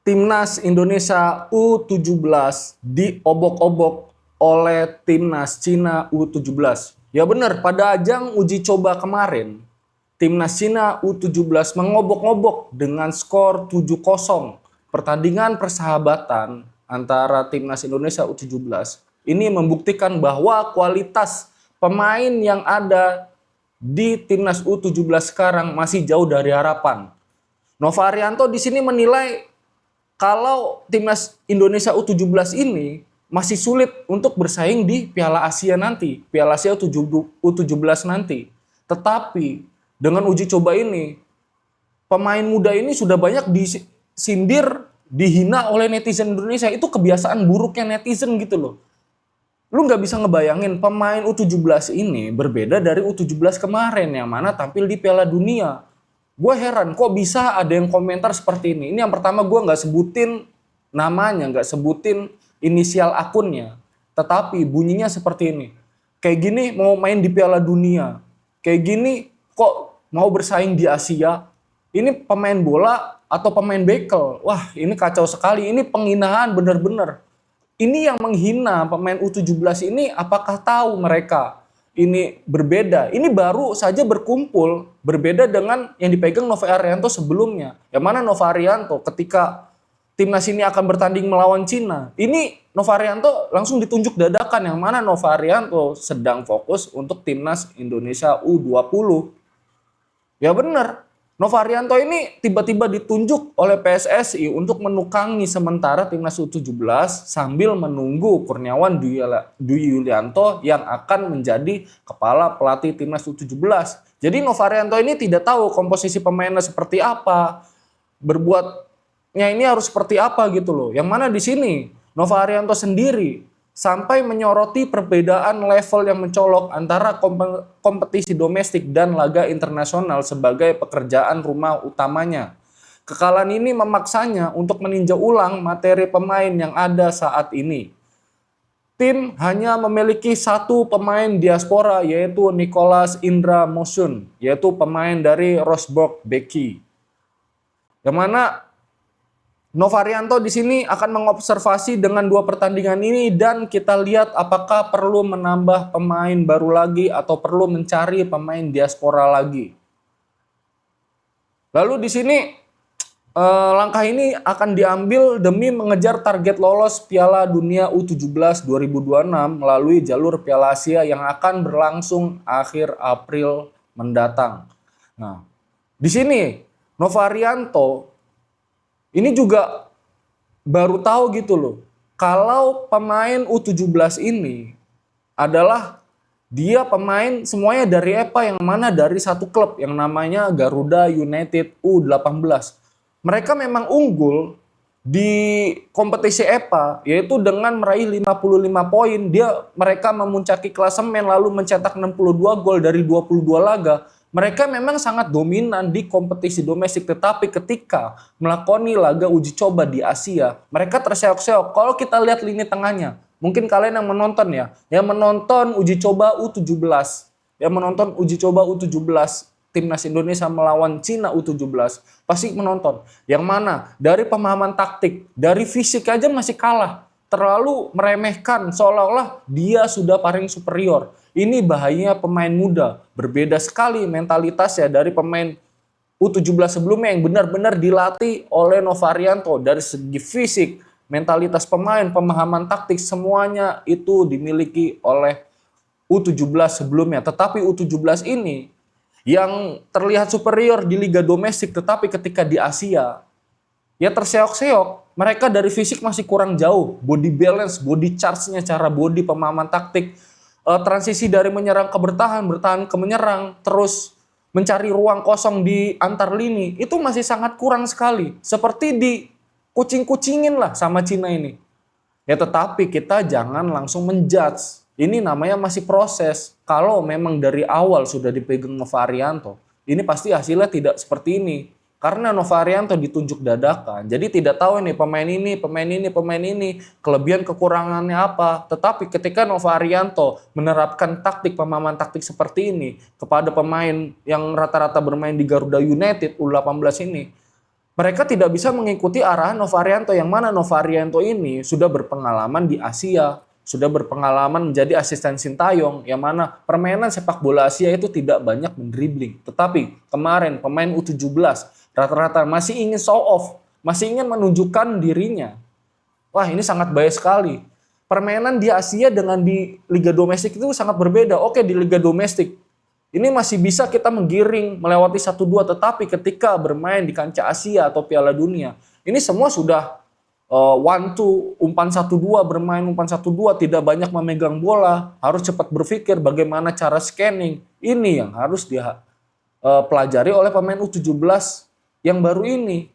Timnas Indonesia U17 diobok-obok oleh Timnas Cina U17. Ya benar, pada ajang uji coba kemarin, Timnas Cina U17 mengobok-obok dengan skor 7-0. Pertandingan persahabatan antara Timnas Indonesia U17 ini membuktikan bahwa kualitas pemain yang ada di Timnas U17 sekarang masih jauh dari harapan. Nova Arianto di sini menilai kalau Timnas Indonesia U17 ini masih sulit untuk bersaing di Piala Asia nanti, Piala Asia U17 nanti. Tetapi dengan uji coba ini, pemain muda ini sudah banyak disindir, dihina oleh netizen Indonesia. Itu kebiasaan buruknya netizen gitu loh. Lu nggak bisa ngebayangin pemain U17 ini berbeda dari U17 kemarin yang mana tampil di Piala Dunia. Gue heran kok bisa ada yang komentar seperti ini. Ini yang pertama, gue nggak sebutin namanya, nggak sebutin inisial akunnya. Tetapi bunyinya seperti ini. Kayak gini mau main di Piala Dunia. Kayak gini kok mau bersaing di Asia. Ini pemain bola atau pemain bekel. Wah, ini kacau sekali. Ini penghinaan bener-bener. Ini yang menghina pemain U17 ini, apakah tahu mereka ini berbeda? Ini baru saja berkumpul, berbeda dengan yang dipegang Nova Arianto sebelumnya. Yang mana Nova Arianto ketika timnas ini akan bertanding melawan Cina, ini Nova Arianto langsung ditunjuk dadakan, yang mana Nova Arianto sedang fokus untuk timnas Indonesia U20. Ya benar, Nova Arianto ini tiba-tiba ditunjuk oleh PSSI untuk menukangi sementara timnas U17 sambil menunggu Kurniawan Dwi Yulianto yang akan menjadi kepala pelatih timnas U17. Jadi Nova Arianto ini tidak tahu komposisi pemainnya seperti apa, berbuatnya ini harus seperti apa gitu loh. Yang mana di sini Nova Arianto sendiri sampai menyoroti perbedaan level yang mencolok antara kompetisi domestik dan laga internasional sebagai pekerjaan rumah utamanya. Kekalahan ini memaksanya untuk meninjau ulang materi pemain yang ada saat ini. Tim hanya memiliki satu pemain diaspora, yaitu Nicholas Indra Mosun, yaitu pemain dari Rosberg Beki. Yang mana Nova Arianto di sini akan mengobservasi dengan dua pertandingan ini dan kita lihat apakah perlu menambah pemain baru lagi atau perlu mencari pemain diaspora lagi. Lalu di sini langkah ini akan diambil demi mengejar target lolos Piala Dunia U17 2026 melalui jalur Piala Asia yang akan berlangsung akhir April mendatang. Nah, di sini Nova Arianto ini juga baru tahu gitu loh, kalau pemain U17 ini adalah dia pemain semuanya dari EPA, yang mana dari satu klub yang namanya Garuda United U18. Mereka memang unggul di kompetisi EPA, yaitu dengan meraih 55 poin. Mereka memuncaki klasemen lalu mencetak 62 gol dari 22 laga. Mereka memang sangat dominan di kompetisi domestik, tetapi ketika melakoni laga uji coba di Asia, mereka terseok-seok. Kalau kita lihat lini tengahnya, mungkin kalian yang menonton yang menonton uji coba U17, yang menonton uji coba U17 Timnas Indonesia melawan Cina U17, pasti menonton. Yang mana dari pemahaman taktik, dari fisik aja masih kalah. Terlalu meremehkan, seolah-olah dia sudah paling superior. Ini bahayanya pemain muda. Berbeda sekali mentalitasnya dari pemain U17 sebelumnya yang benar-benar dilatih oleh Nova Arianto. Dari segi fisik, mentalitas pemain, pemahaman taktik, semuanya itu dimiliki oleh U17 sebelumnya. Tetapi U17 ini yang terlihat superior di liga domestik, tetapi ketika di Asia ya terseok-seok. Mereka dari fisik masih kurang jauh, body balance, body charge-nya, cara body, pemahaman taktik, transisi dari menyerang ke bertahan, bertahan ke menyerang, terus mencari ruang kosong di antar lini, itu masih sangat kurang sekali. Seperti di kucing-kucingin lah sama Cina ini. Ya tetapi kita jangan langsung menjudge. Ini namanya masih proses. Kalau memang dari awal sudah dipegang Nova Arianto, ini pasti hasilnya tidak seperti ini. Karena Nova Arianto ditunjuk dadakan. Jadi tidak tahu nih pemain ini, kelebihan kekurangannya apa. Tetapi ketika Nova Arianto menerapkan taktik, pemahaman taktik seperti ini kepada pemain yang rata-rata bermain di Garuda United U18 ini, Mereka tidak bisa mengikuti arahan Novarianto, yang mana Novarianto ini sudah berpengalaman di Asia, sudah berpengalaman menjadi asisten Sintayong, yang mana permainan sepak bola Asia itu tidak banyak mendribling. Tetapi kemarin pemain U17 rata-rata masih ingin show off, masih ingin menunjukkan dirinya. Wah, ini sangat bahaya sekali. Permainan di Asia dengan di liga domestik itu sangat berbeda. Oke, di liga domestik ini masih bisa kita menggiring melewati 1-2, tetapi ketika bermain di kancah Asia atau Piala Dunia, ini semua sudah one two, umpan 1-2, bermain umpan 1-2, tidak banyak memegang bola, harus cepat berpikir bagaimana cara scanning. Ini yang harus dia pelajari oleh pemain U17 yang baru ini.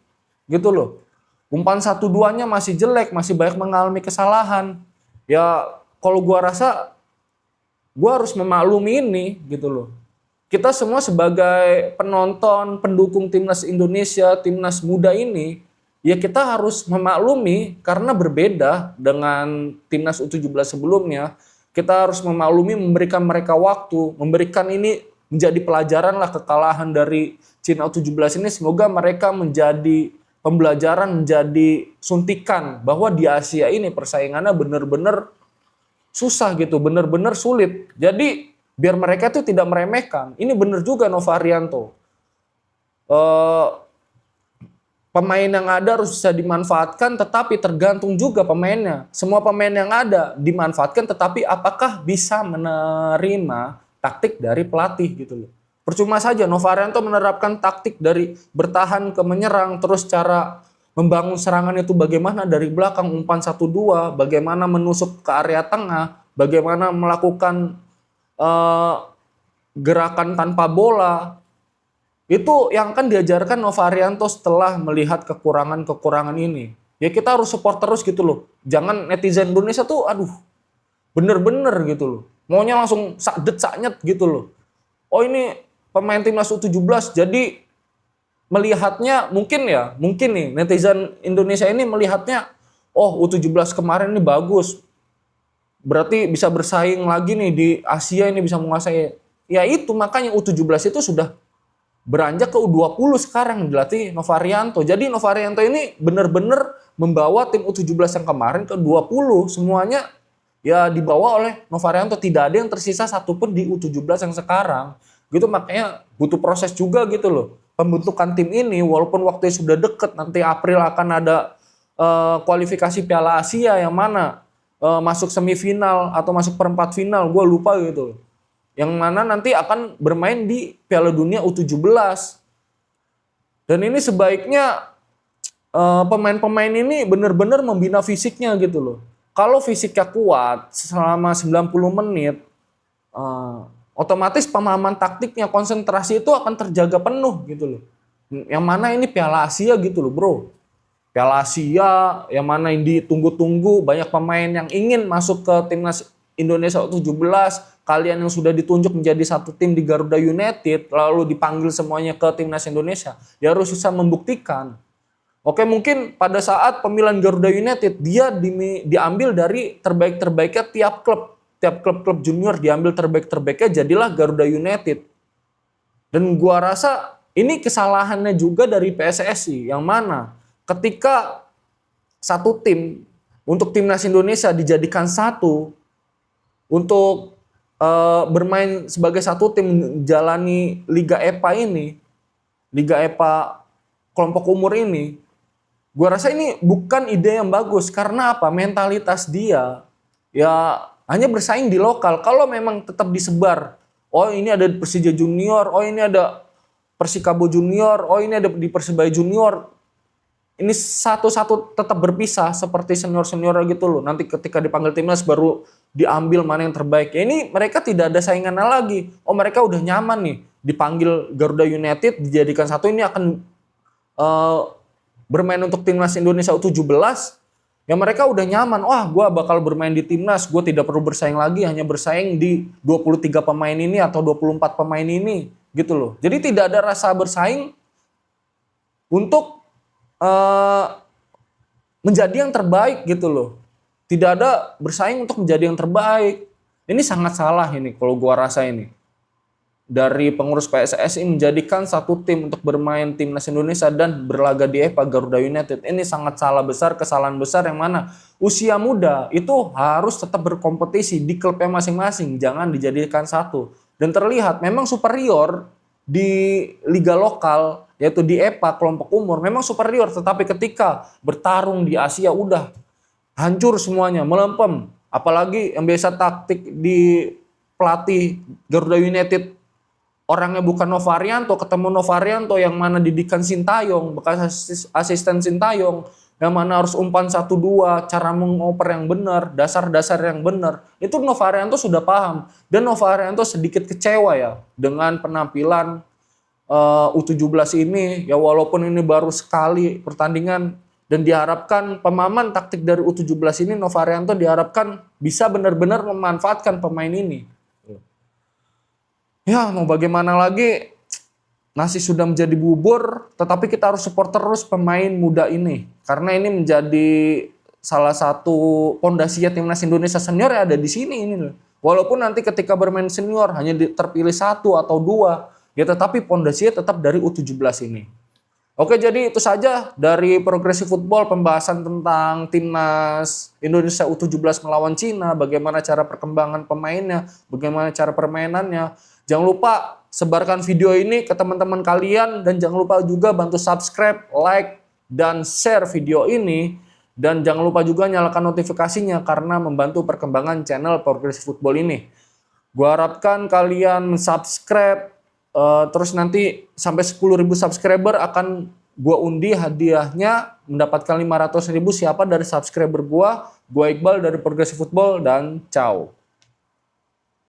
Gitu loh. Umpan 1-2-nya masih jelek, masih banyak mengalami kesalahan. Ya kalau gua rasa gua harus memaklumi ini gitu loh. Kita semua sebagai penonton, pendukung timnas Indonesia, timnas muda ini, ya kita harus memaklumi karena berbeda dengan timnas U17 sebelumnya. Kita harus memaklumi, memberikan mereka waktu, memberikan ini menjadi pelajaran lah kekalahan dari Cina U17 ini. Semoga mereka menjadi pembelajaran, menjadi suntikan bahwa di Asia ini persaingannya benar-benar susah gitu, benar-benar sulit. Jadi biar mereka tuh tidak meremehkan. Ini benar juga Novarianto. Pemain yang ada harus bisa dimanfaatkan, tetapi tergantung juga pemainnya. Semua pemain yang ada dimanfaatkan, tetapi apakah bisa menerima taktik dari pelatih gitu loh. Percuma saja Novarianto menerapkan taktik dari bertahan ke menyerang, terus cara membangun serangan itu bagaimana dari belakang umpan 1-2, bagaimana menusuk ke area tengah, bagaimana melakukan gerakan tanpa bola. Itu yang akan diajarkan Novarianto setelah melihat kekurangan-kekurangan ini. Ya kita harus support terus gitu loh. Jangan netizen Indonesia tuh aduh bener-bener gitu loh. Maunya langsung sakdet saknyet gitu loh. Oh ini pemain timnas U17 jadi melihatnya mungkin nih netizen Indonesia ini melihatnya oh U17 kemarin ini bagus. Berarti bisa bersaing lagi nih di Asia, ini bisa menguasai. Ya itu makanya U17 itu sudah beranjak ke U20 sekarang dilatih Novarianto. Jadi Novarianto ini benar-benar membawa tim U17 yang kemarin ke 20. Semuanya ya dibawa oleh Novarianto. Tidak ada yang tersisa satupun di U17 yang sekarang. Gitu makanya butuh proses juga gitu loh. Pembentukan tim ini walaupun waktunya sudah deket, nanti April akan ada kualifikasi Piala Asia yang mana masuk semifinal atau masuk perempat final, gue lupa gitu. Yang mana nanti akan bermain di Piala Dunia U17. Dan ini sebaiknya pemain-pemain ini benar-benar membina fisiknya gitu loh. Kalau fisiknya kuat selama 90 menit, otomatis pemahaman taktiknya, konsentrasi itu akan terjaga penuh gitu loh. Yang mana ini Piala Asia gitu loh bro. Piala Asia yang mana yang ditunggu-tunggu, banyak pemain yang ingin masuk ke timnas Indonesia U17, kalian yang sudah ditunjuk menjadi satu tim di Garuda United, lalu dipanggil semuanya ke timnas Indonesia, ya harus bisa membuktikan. Oke, mungkin pada saat pemilihan Garuda United, dia diambil dari terbaik-terbaiknya tiap klub junior diambil terbaik-terbaiknya, jadilah Garuda United. Dan gua rasa ini kesalahannya juga dari PSSI, yang mana ketika satu tim untuk timnas Indonesia dijadikan satu untuk bermain sebagai satu tim menjalani Liga EPA ini, Liga EPA kelompok umur ini, gua rasa ini bukan ide yang bagus. Karena apa? Mentalitas dia ya hanya bersaing di lokal. Kalau memang tetap disebar, oh ini ada Persija Junior, oh ini ada Persikabo Junior, oh ini ada di Persebaya Junior, ini satu-satu tetap berpisah seperti senior-senior gitu loh. Nanti ketika dipanggil timnas baru diambil mana yang terbaik. Ya ini mereka tidak ada saingannya lagi. Oh mereka udah nyaman nih dipanggil Garuda United dijadikan satu, ini akan bermain untuk timnas Indonesia U17. Ya mereka udah nyaman. Wah gue bakal bermain di timnas. Gue tidak perlu bersaing lagi. Hanya bersaing di 23 pemain ini atau 24 pemain ini. Gitu loh. Jadi tidak ada rasa bersaing untuk menjadi yang terbaik gitu loh. Tidak ada bersaing untuk menjadi yang terbaik. Ini sangat salah ini kalau gua rasa ini. dari pengurus PSSI menjadikan satu tim untuk bermain timnas Indonesia dan berlaga di EPA Garuda United. Ini sangat salah besar, kesalahan besar yang mana usia muda itu harus tetap berkompetisi di klubnya masing-masing, jangan dijadikan satu. Dan terlihat memang superior di liga lokal, yaitu di EPA kelompok umur, memang superior, tetapi ketika bertarung di Asia udah hancur semuanya, melempem. Apalagi yang biasa taktik di pelatih Garuda United orangnya bukan Novarianto, ketemu Novarianto yang mana didikan Sintayong, bekas asisten Sintayong, yang mana harus umpan 1-2, cara mengoper yang benar, dasar-dasar yang benar. Itu Novarianto sudah paham. Dan Novarianto sedikit kecewa ya dengan penampilan U17 ini. Ya walaupun ini baru sekali pertandingan dan diharapkan pemahaman taktik dari U17 ini, Novarianto diharapkan bisa benar-benar memanfaatkan pemain ini. Ya mau bagaimana lagi, nasi sudah menjadi bubur, tetapi kita harus support terus pemain muda ini. Karena ini menjadi salah satu pondasinya timnas Indonesia senior yang ada di sini ini. Walaupun nanti ketika bermain senior hanya terpilih 1 atau 2, ya tetapi pondasinya tetap dari U17 ini. Oke, jadi itu saja dari Progresif Football, pembahasan tentang timnas Indonesia U17 melawan Cina, bagaimana cara perkembangan pemainnya, bagaimana cara permainannya. Jangan lupa sebarkan video ini ke teman-teman kalian dan jangan lupa juga bantu subscribe, like, dan share video ini. Dan jangan lupa juga nyalakan notifikasinya karena membantu perkembangan channel Progresif Football ini. Gua harapkan kalian subscribe, terus nanti sampai 10.000 subscriber akan gua undi hadiahnya mendapatkan 500.000 siapa dari subscriber gua Iqbal dari Progresif Football, dan ciao.